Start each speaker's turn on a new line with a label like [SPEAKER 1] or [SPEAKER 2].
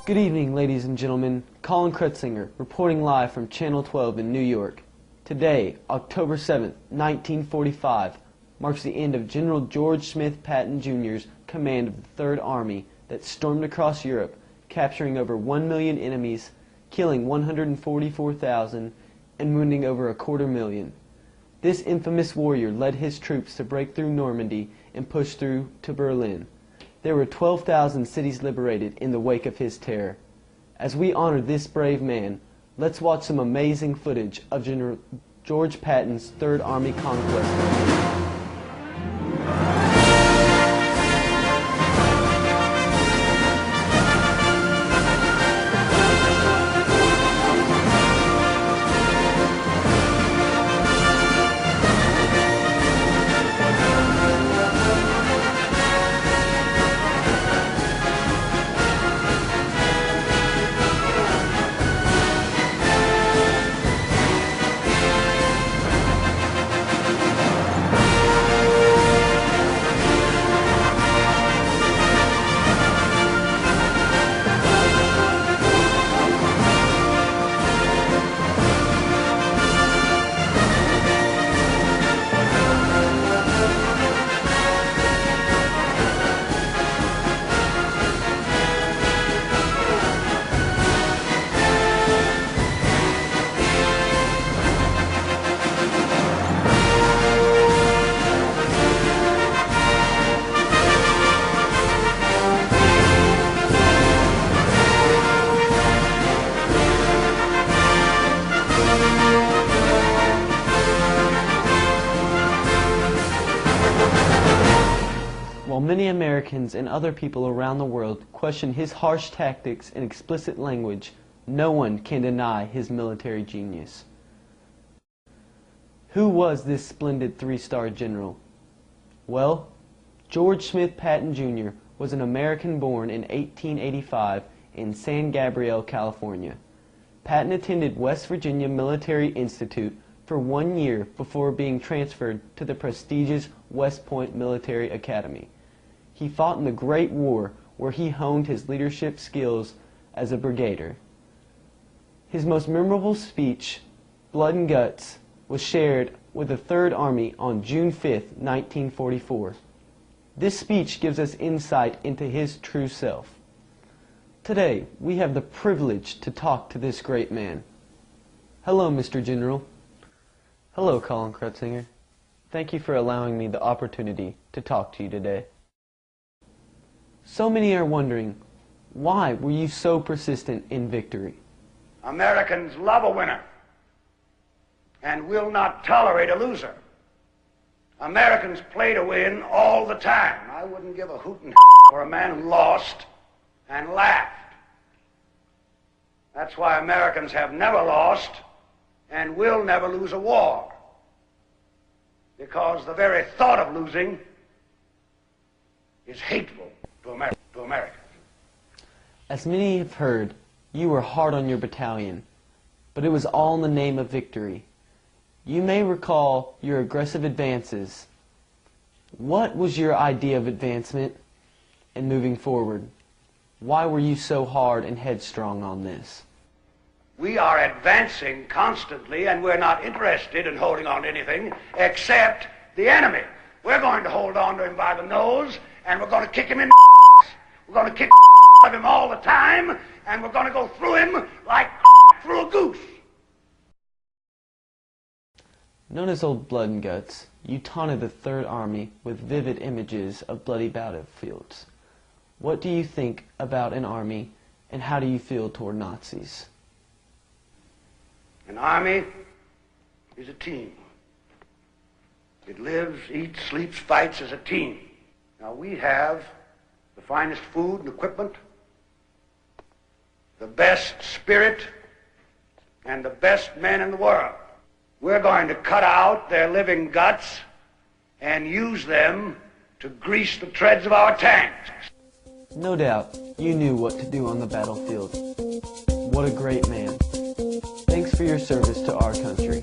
[SPEAKER 1] Good evening, ladies and gentlemen. Colin Krutzinger, reporting live from Channel 12 in New York. Today, October 7th, 1945, marks the end of General George Smith Patton Jr.'s command of the 3rd Army that stormed across Europe, capturing over 1 million enemies, killing 144,000, and wounding over 250,000. This infamous warrior led his troops to break through Normandy and push through to Berlin. There were 12,000 cities liberated in the wake of his terror. As we honor this brave man, let's watch some amazing footage of General George Patton's 3rd Army conquest. While many Americans and other people around the world question his harsh tactics and explicit language, no one can deny his military genius. Who was this splendid 3-star general? Well, George Smith Patton Jr. was an American born in 1885 in San Gabriel, California. Patton attended West Virginia Military Institute for 1 year before being transferred to the prestigious West Point Military Academy. He fought in the Great War, where he honed his leadership skills as a brigadier. His most memorable speech, Blood and Guts, was shared with the 3rd Army on June 5, 1944. This speech gives us insight into his true self. Today, we have the privilege to talk to this great man. Hello, Mr. General. Hello, Colin Krutzinger. Thank you for allowing me the opportunity to talk to you today. So many are wondering, why were you so persistent in victory?
[SPEAKER 2] Americans love a winner and will not tolerate a loser. Americans play to win all the time. I wouldn't give a hoot and for a man who lost and laughed. That's why Americans have never lost and will never lose a war, because the very thought of losing is hateful to Americans.
[SPEAKER 1] As many have heard, you were hard on your battalion, but it was all in the name of victory. You may recall your aggressive advances. What was your idea of advancement and moving forward? Why were you so hard and headstrong on this?
[SPEAKER 2] We are advancing constantly, and we're not interested in holding on to anything except the enemy. We're going to hold on to him by the nose, and we're going to kick him in the We're going to kick out of him all the time, and we're going to go through him like through a goose.
[SPEAKER 1] Known as Old Blood and Guts, you taunted the 3rd Army with vivid images of bloody battlefields. What do you think about an army, and how do you feel toward Nazis?
[SPEAKER 2] An army is a team. It lives, eats, sleeps, fights as a team. Now we have the finest food and equipment, the best spirit, and the best men in the world. We're going to cut out their living guts and use them to grease the treads of our tanks.
[SPEAKER 1] No doubt, you knew what to do on the battlefield. What a great man. Thanks for your service to our country.